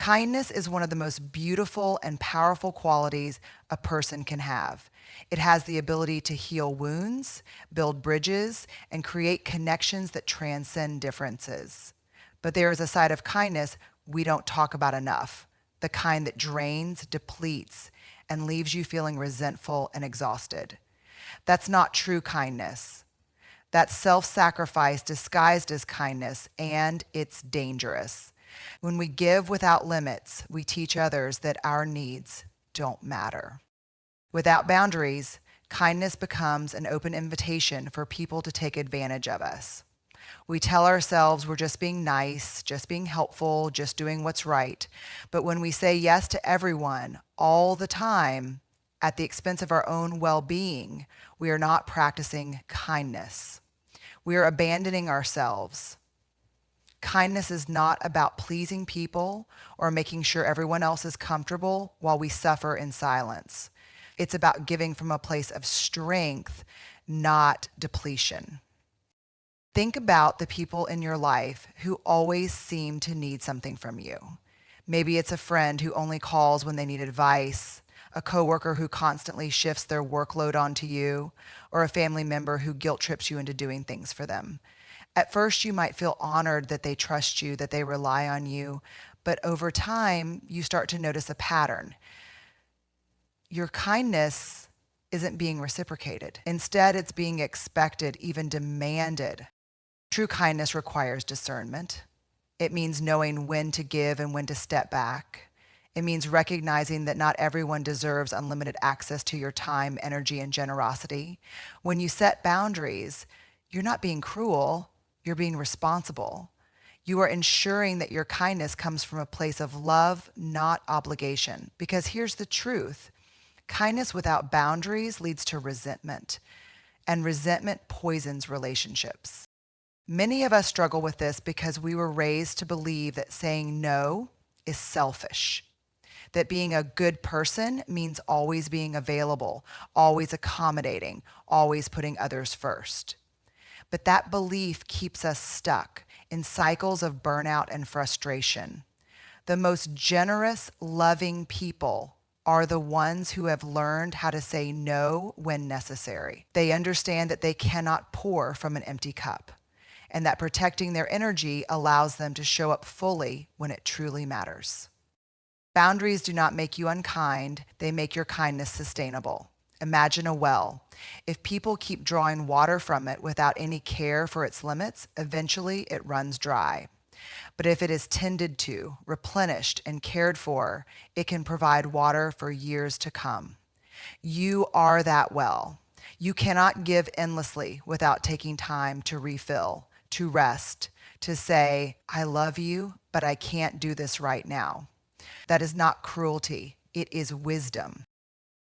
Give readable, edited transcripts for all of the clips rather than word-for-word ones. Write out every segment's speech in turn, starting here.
Kindness is one of the most beautiful and powerful qualities a person can have. It has the ability to heal wounds, build bridges, and create connections that transcend differences. But there is a side of kindness we don't talk about enough, the kind that drains, depletes, and leaves you feeling resentful and exhausted. That's not true kindness. That's self-sacrifice disguised as kindness, and it's dangerous. When we give without limits, we teach others that our needs don't matter. Without boundaries, kindness becomes an open invitation for people to take advantage of us. We tell ourselves we're just being nice, just being helpful, just doing what's right. But when we say yes to everyone all the time at the expense of our own well-being, we are not practicing kindness. We are abandoning ourselves. Kindness is not about pleasing people or making sure everyone else is comfortable while we suffer in silence. It's about giving from a place of strength, not depletion. Think about the people in your life who always seem to need something from you. Maybe it's a friend who only calls when they need advice, a coworker who constantly shifts their workload onto you, or a family member who guilt trips you into doing things for them. At first, you might feel honored that they trust you, that they rely on you, but over time, you start to notice a pattern. Your kindness isn't being reciprocated. Instead, it's being expected, even demanded. True kindness requires discernment. It means knowing when to give and when to step back. It means recognizing that not everyone deserves unlimited access to your time, energy, and generosity. When you set boundaries, you're not being cruel, you're being responsible. You are ensuring that your kindness comes from a place of love, not obligation. Because here's the truth. Kindness without boundaries leads to resentment, and resentment poisons relationships. Many of us struggle with this because we were raised to believe that saying no is selfish, that being a good person means always being available, always accommodating, always putting others first. But that belief keeps us stuck in cycles of burnout and frustration. The most generous, loving people are the ones who have learned how to say no when necessary. They understand that they cannot pour from an empty cup, and that protecting their energy allows them to show up fully when it truly matters. Boundaries do not make you unkind, they make your kindness sustainable. Imagine a well. If people keep drawing water from it without any care for its limits, eventually it runs dry. But if it is tended to, replenished, and cared for, it can provide water for years to come. You are that well. You cannot give endlessly without taking time to refill, to rest, to say, I love you, but I can't do this right now. That is not cruelty. It is wisdom.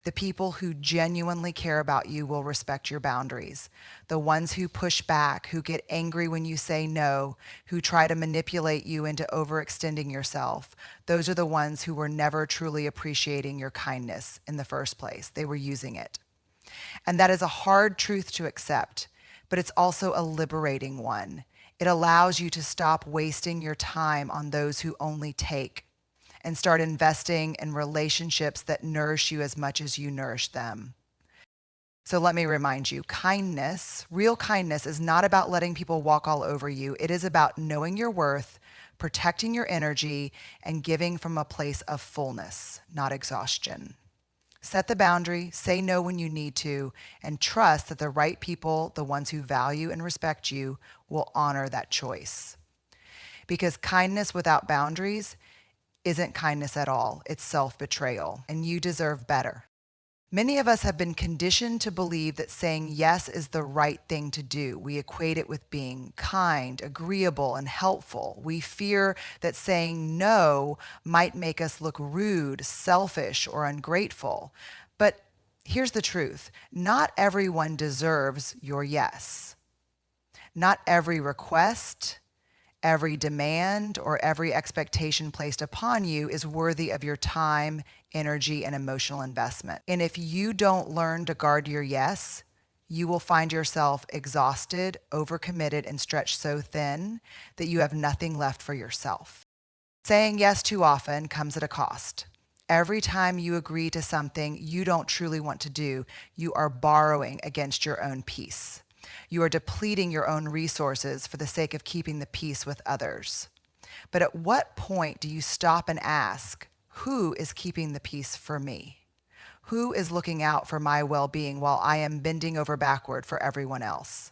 The people who genuinely care about you will respect your boundaries. The ones who push back, who get angry when you say no, who try to manipulate you into overextending yourself, those are the ones who were never truly appreciating your kindness in the first place. They were using it. And that is a hard truth to accept, but it's also a liberating one. It allows you to stop wasting your time on those who only take and start investing in relationships that nourish you as much as you nourish them. So let me remind you, kindness, real kindness, is not about letting people walk all over you. It is about knowing your worth, protecting your energy, and giving from a place of fullness, not exhaustion. Set the boundary, say no when you need to, and trust that the right people, the ones who value and respect you, will honor that choice. Because kindness without boundaries isn't kindness at all. It's self-betrayal, and you deserve better. Many of us have been conditioned to believe that saying yes is the right thing to do. We equate it with being kind, agreeable, and helpful. We fear that saying no might make us look rude, selfish, or ungrateful. But here's the truth. Not everyone deserves your yes. Not every request, every demand, or every expectation placed upon you is worthy of your time, energy, and emotional investment. And if you don't learn to guard your yes, you will find yourself exhausted, overcommitted, and stretched so thin that you have nothing left for yourself. Saying yes too often comes at a cost. Every time you agree to something you don't truly want to do, you are borrowing against your own peace. You are depleting your own resources for the sake of keeping the peace with others. But at what point do you stop and ask, who is keeping the peace for me? Who is looking out for my well-being while I am bending over backward for everyone else?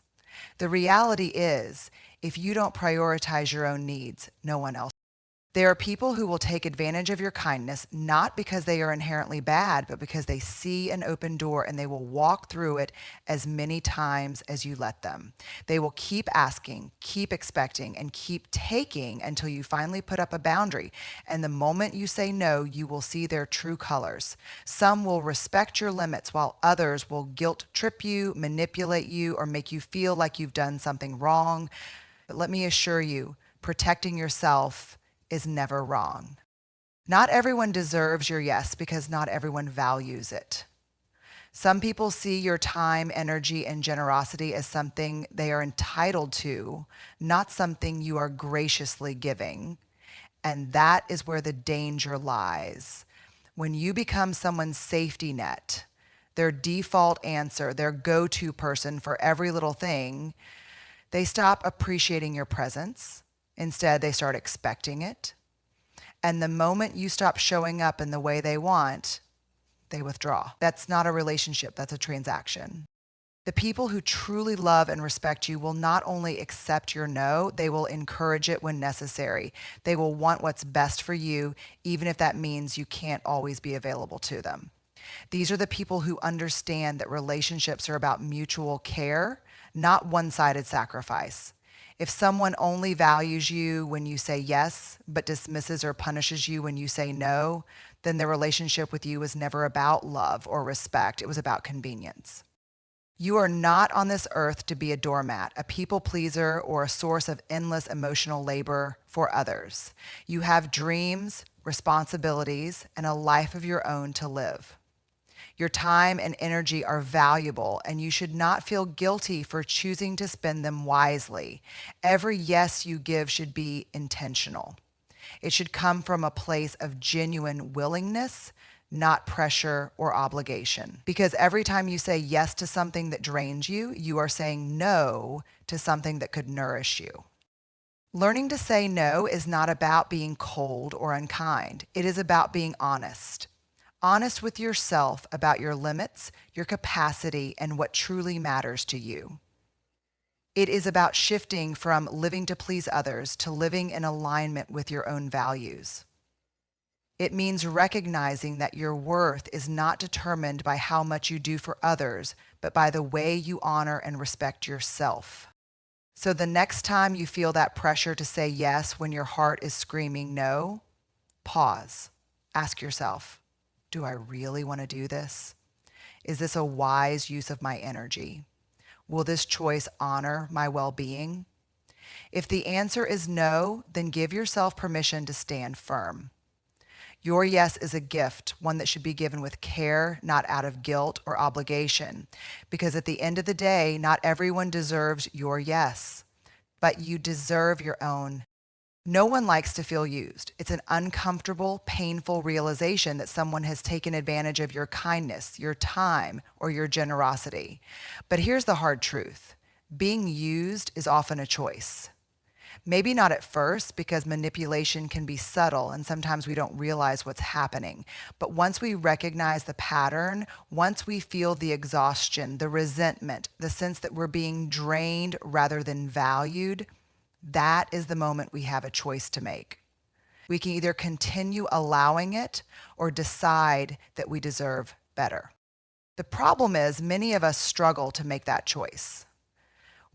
The reality is, if you don't prioritize your own needs, no one else. There are people who will take advantage of your kindness, not because they are inherently bad, but because they see an open door and they will walk through it as many times as you let them. They will keep asking, keep expecting, and keep taking until you finally put up a boundary. And the moment you say no, you will see their true colors. Some will respect your limits while others will guilt trip you, manipulate you, or make you feel like you've done something wrong. But let me assure you, protecting yourself is never wrong. Not everyone deserves your yes because not everyone values it. Some people see your time, energy, and generosity as something they are entitled to, not something you are graciously giving. And that is where the danger lies. When you become someone's safety net, their default answer, their go-to person for every little thing, they stop appreciating your presence. Instead, they start expecting it. And the moment you stop showing up in the way they want, they withdraw. That's not a relationship, that's a transaction. The people who truly love and respect you will not only accept your no, they will encourage it when necessary. They will want what's best for you, even if that means you can't always be available to them. These are the people who understand that relationships are about mutual care, not one-sided sacrifice. If someone only values you when you say yes, but dismisses or punishes you when you say no, then the relationship with you was never about love or respect. It was about convenience. You are not on this earth to be a doormat, a people pleaser, or a source of endless emotional labor for others. You have dreams, responsibilities, and a life of your own to live. Your time and energy are valuable, and you should not feel guilty for choosing to spend them wisely. Every yes you give should be intentional. It should come from a place of genuine willingness, not pressure or obligation. Because every time you say yes to something that drains you, you are saying no to something that could nourish you. Learning to say no is not about being cold or unkind. It is about being honest. Honest with yourself about your limits, your capacity, and what truly matters to you. It is about shifting from living to please others to living in alignment with your own values. It means recognizing that your worth is not determined by how much you do for others, but by the way you honor and respect yourself. So the next time you feel that pressure to say yes when your heart is screaming no, pause. Ask yourself, do I really want to do this? Is this a wise use of my energy? Will this choice honor my well-being? If the answer is no, then give yourself permission to stand firm. Your yes is a gift, one that should be given with care, not out of guilt or obligation. Because at the end of the day, not everyone deserves your yes, but you deserve your own. No one likes to feel used. It's an uncomfortable, painful realization that someone has taken advantage of your kindness, your time, or your generosity. But here's the hard truth. Being used is often a choice. Maybe not at first, because manipulation can be subtle and sometimes we don't realize what's happening. But once we recognize the pattern, once we feel the exhaustion, the resentment, the sense that we're being drained rather than valued, that is the moment we have a choice to make. We can either continue allowing it or decide that we deserve better. The problem is many of us struggle to make that choice.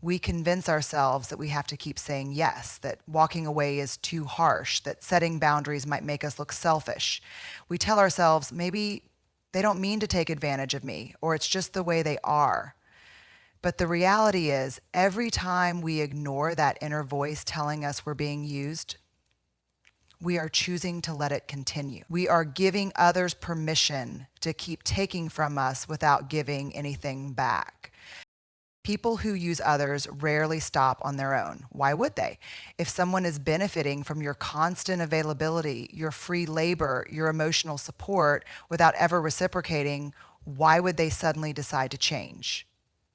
We convince ourselves that we have to keep saying yes, that walking away is too harsh, that setting boundaries might make us look selfish. We tell ourselves maybe they don't mean to take advantage of me, or it's just the way they are. But the reality is, every time we ignore that inner voice telling us we're being used, we are choosing to let it continue. We are giving others permission to keep taking from us without giving anything back. People who use others rarely stop on their own. Why would they? If someone is benefiting from your constant availability, your free labor, your emotional support without ever reciprocating, why would they suddenly decide to change?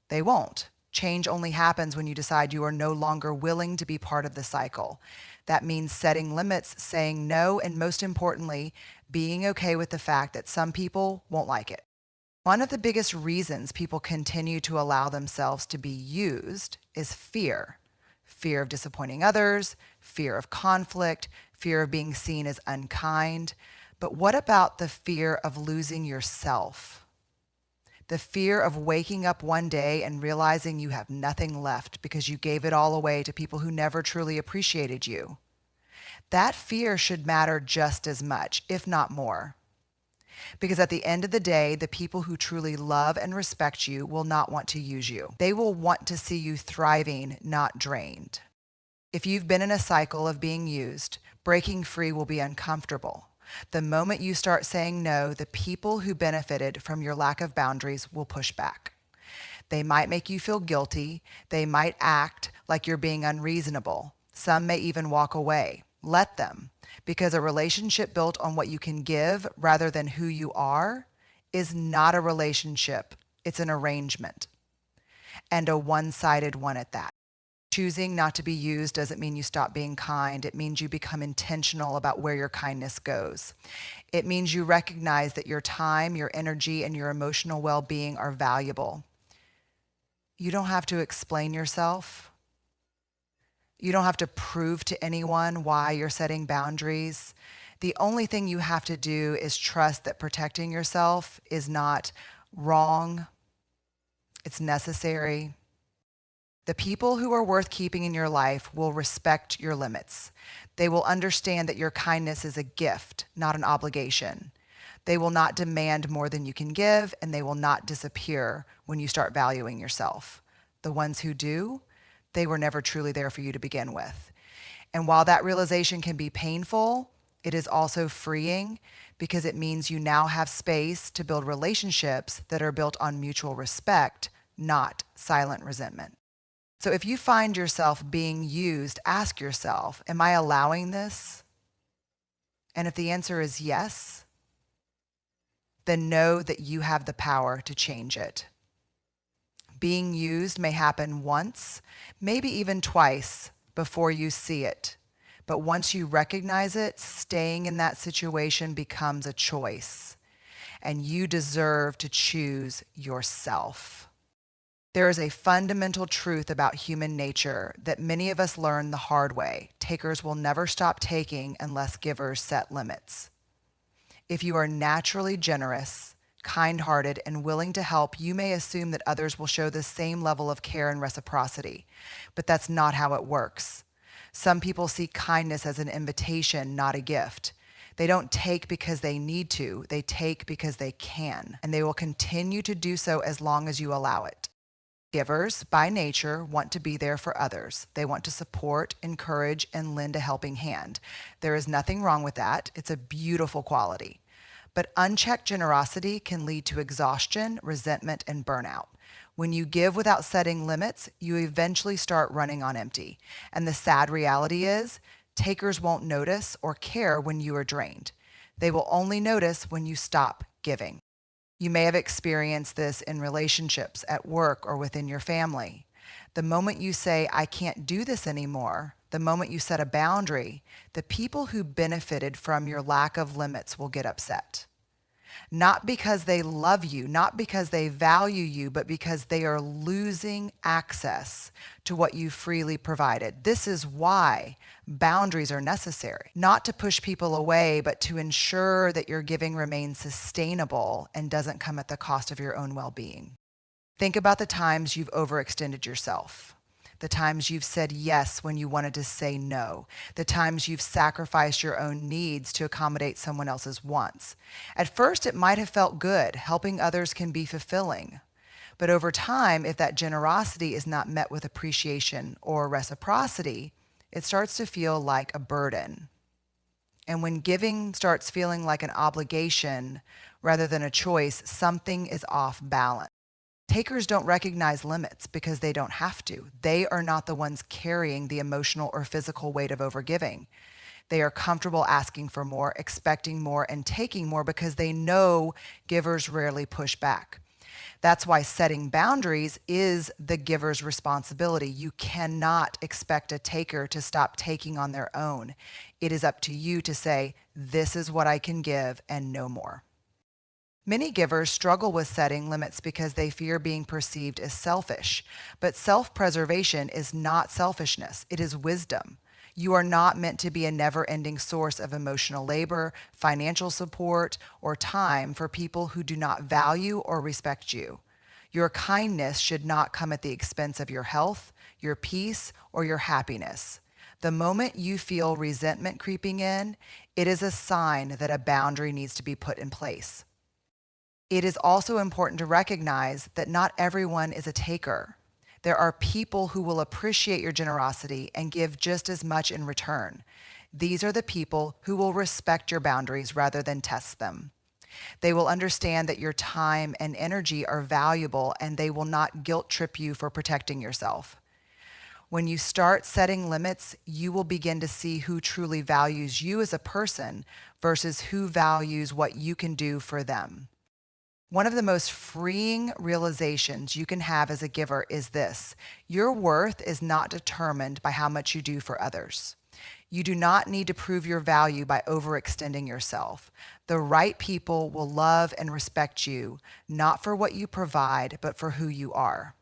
They won't. Change only happens when you decide you are no longer willing to be part of the cycle. That means setting limits, saying no, and most importantly, being okay with the fact that some people won't like it. One of the biggest reasons people continue to allow themselves to be used is fear. Fear of disappointing others, fear of conflict, fear of being seen as unkind. But what about the fear of losing yourself? The fear of waking up one day and realizing you have nothing left because you gave it all away to people who never truly appreciated you. That fear should matter just as much, if not more. Because at the end of the day, the people who truly love and respect you will not want to use you. They will want to see you thriving, not drained. If you've been in a cycle of being used, breaking free will be uncomfortable. The moment you start saying no, the people who benefited from your lack of boundaries will push back. They might make you feel guilty. They might act like you're being unreasonable. Some may even walk away. Let them, because a relationship built on what you can give rather than who you are is not a relationship. It's an arrangement, and a one-sided one at that. Choosing not to be used doesn't mean you stop being kind. It means you become intentional about where your kindness goes. It means you recognize that your time, your energy, and your emotional well-being are valuable. You don't have to explain yourself. You don't have to prove to anyone why you're setting boundaries. The only thing you have to do is trust that protecting yourself is not wrong. It's necessary. The people who are worth keeping in your life will respect your limits. They will understand that your kindness is a gift, not an obligation. They will not demand more than you can give, and they will not disappear when you start valuing yourself. The ones who do, they were never truly there for you to begin with. And while that realization can be painful, it is also freeing because it means you now have space to build relationships that are built on mutual respect, not silent resentment. So if you find yourself being used, ask yourself, am I allowing this? And if the answer is yes, then know that you have the power to change it. Being used may happen once, maybe even twice before you see it. But once you recognize it, staying in that situation becomes a choice. And you deserve to choose yourself. There is a fundamental truth about human nature that many of us learn the hard way. Takers will never stop taking unless givers set limits. If you are naturally generous, kind-hearted, and willing to help, you may assume that others will show the same level of care and reciprocity. But that's not how it works. Some people see kindness as an invitation, not a gift. They don't take because they need to. They take because they can. And they will continue to do so as long as you allow it. Givers, by nature, want to be there for others. They want to support, encourage, and lend a helping hand. There is nothing wrong with that. It's a beautiful quality. But unchecked generosity can lead to exhaustion, resentment, and burnout. When you give without setting limits, you eventually start running on empty. And the sad reality is, takers won't notice or care when you are drained. They will only notice when you stop giving. You may have experienced this in relationships, at work, or within your family. The moment you say, I can't do this anymore, the moment you set a boundary, the people who benefited from your lack of limits will get upset. Not because they love you, not because they value you, but because they are losing access to what you freely provided. This is why boundaries are necessary, not to push people away, but to ensure that your giving remains sustainable and doesn't come at the cost of your own well-being. Think about the times you've overextended yourself. The times you've said yes when you wanted to say no, the times you've sacrificed your own needs to accommodate someone else's wants. At first, it might have felt good. Helping others can be fulfilling. But over time, if that generosity is not met with appreciation or reciprocity, it starts to feel like a burden. And when giving starts feeling like an obligation rather than a choice, something is off balance. Takers don't recognize limits because they don't have to. They are not the ones carrying the emotional or physical weight of overgiving. They are comfortable asking for more, expecting more, and taking more because they know givers rarely push back. That's why setting boundaries is the giver's responsibility. You cannot expect a taker to stop taking on their own. It is up to you to say, this is what I can give and no more. Many givers struggle with setting limits because they fear being perceived as selfish. But self-preservation is not selfishness, it is wisdom. You are not meant to be a never-ending source of emotional labor, financial support, or time for people who do not value or respect you. Your kindness should not come at the expense of your health, your peace, or your happiness. The moment you feel resentment creeping in, it is a sign that a boundary needs to be put in place. It is also important to recognize that not everyone is a taker. There are people who will appreciate your generosity and give just as much in return. These are the people who will respect your boundaries rather than test them. They will understand that your time and energy are valuable, and they will not guilt trip you for protecting yourself. When you start setting limits, you will begin to see who truly values you as a person versus who values what you can do for them. One of the most freeing realizations you can have as a giver is this: your worth is not determined by how much you do for others. You do not need to prove your value by overextending yourself. The right people will love and respect you, not for what you provide, but for who you are.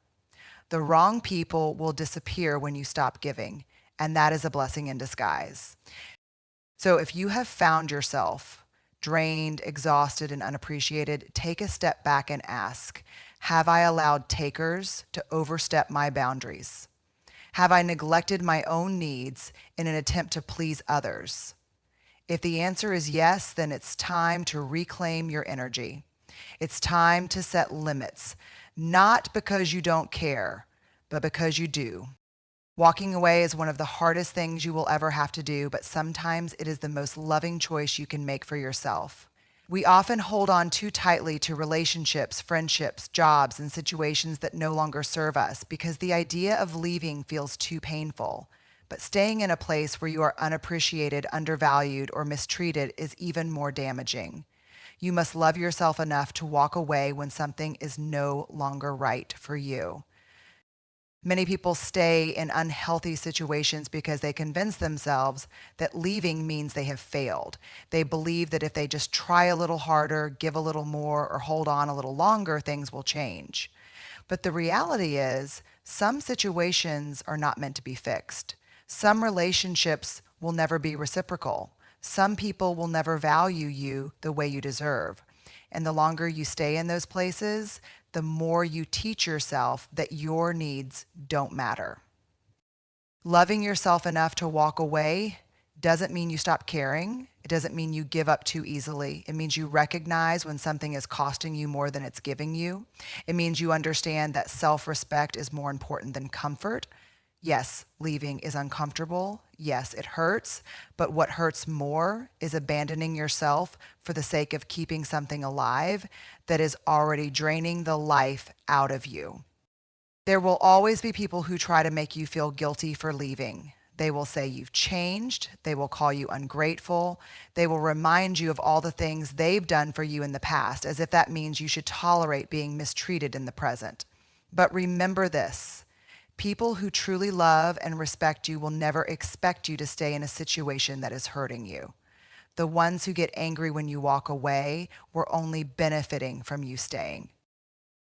The wrong people will disappear when you stop giving, and that is a blessing in disguise. So if you have found yourself drained, exhausted, and unappreciated, take a step back and ask, have I allowed takers to overstep my boundaries? Have I neglected my own needs in an attempt to please others? If the answer is yes, then it's time to reclaim your energy. It's time to set limits, not because you don't care, but because you do. Walking away is one of the hardest things you will ever have to do, but sometimes it is the most loving choice you can make for yourself. We often hold on too tightly to relationships, friendships, jobs, and situations that no longer serve us because the idea of leaving feels too painful. But staying in a place where you are unappreciated, undervalued, or mistreated is even more damaging. You must love yourself enough to walk away when something is no longer right for you. Many people stay in unhealthy situations because they convince themselves that leaving means they have failed. They believe that if they just try a little harder, give a little more, or hold on a little longer, things will change. But the reality is, some situations are not meant to be fixed. Some relationships will never be reciprocal. Some people will never value you the way you deserve. And the longer you stay in those places, the more you teach yourself that your needs don't matter. Loving yourself enough to walk away doesn't mean you stop caring. It doesn't mean you give up too easily. It means you recognize when something is costing you more than it's giving you. It means you understand that self-respect is more important than comfort. Yes, leaving is uncomfortable. Yes, it hurts. But what hurts more is abandoning yourself for the sake of keeping something alive that is already draining the life out of you. There will always be people who try to make you feel guilty for leaving. They will say you've changed. They will call you ungrateful. They will remind you of all the things they've done for you in the past, as if that means you should tolerate being mistreated in the present. But remember this: people who truly love and respect you will never expect you to stay in a situation that is hurting you. The ones who get angry when you walk away were only benefiting from you staying.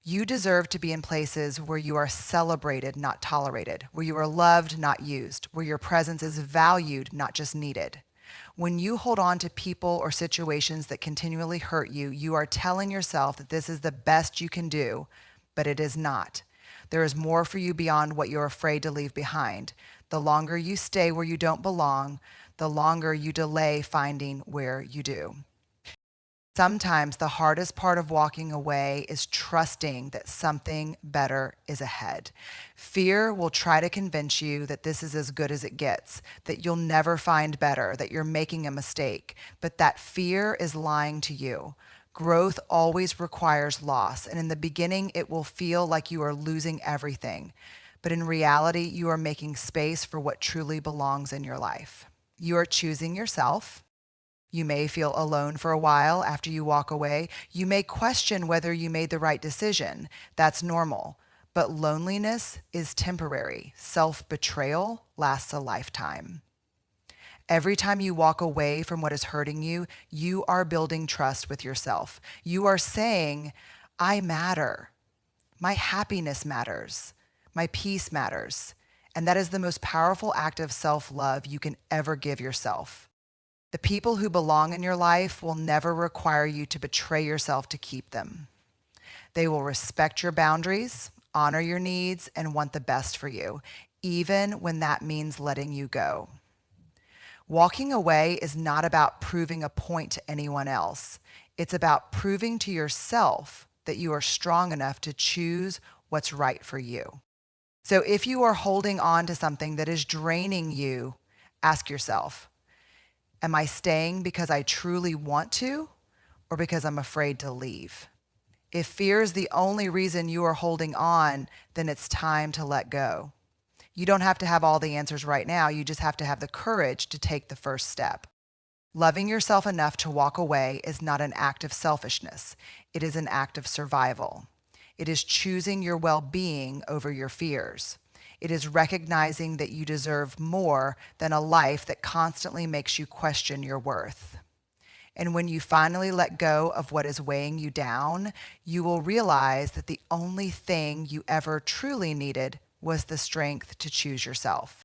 You deserve to be in places where you are celebrated, not tolerated, where you are loved, not used, where your presence is valued, not just needed. When you hold on to people or situations that continually hurt you, you are telling yourself that this is the best you can do, but it is not. There is more for you beyond what you're afraid to leave behind. The longer you stay where you don't belong, the longer you delay finding where you do. Sometimes the hardest part of walking away is trusting that something better is ahead. Fear will try to convince you that this is as good as it gets, that you'll never find better, that you're making a mistake. But that fear is lying to you. Growth always requires loss, and in the beginning, it will feel like you are losing everything. But in reality, you are making space for what truly belongs in your life. You are choosing yourself. You may feel alone for a while after you walk away. You may question whether you made the right decision. That's normal. But loneliness is temporary. Self-betrayal lasts a lifetime. Every time you walk away from what is hurting you, you are building trust with yourself. You are saying, I matter. My happiness matters. My peace matters. And that is the most powerful act of self-love you can ever give yourself. The people who belong in your life will never require you to betray yourself to keep them. They will respect your boundaries, honor your needs, and want the best for you, even when that means letting you go. Walking away is not about proving a point to anyone else. It's about proving to yourself that you are strong enough to choose what's right for you. So if you are holding on to something that is draining you, ask yourself, am I staying because I truly want to or because I'm afraid to leave? If fear is the only reason you are holding on, then it's time to let go. You don't have to have all the answers right now. You just have to have the courage to take the first step. Loving yourself enough to walk away is not an act of selfishness. It is an act of survival. It is choosing your well-being over your fears. It is recognizing that you deserve more than a life that constantly makes you question your worth. And when you finally let go of what is weighing you down, you will realize that the only thing you ever truly needed was the strength to choose yourself.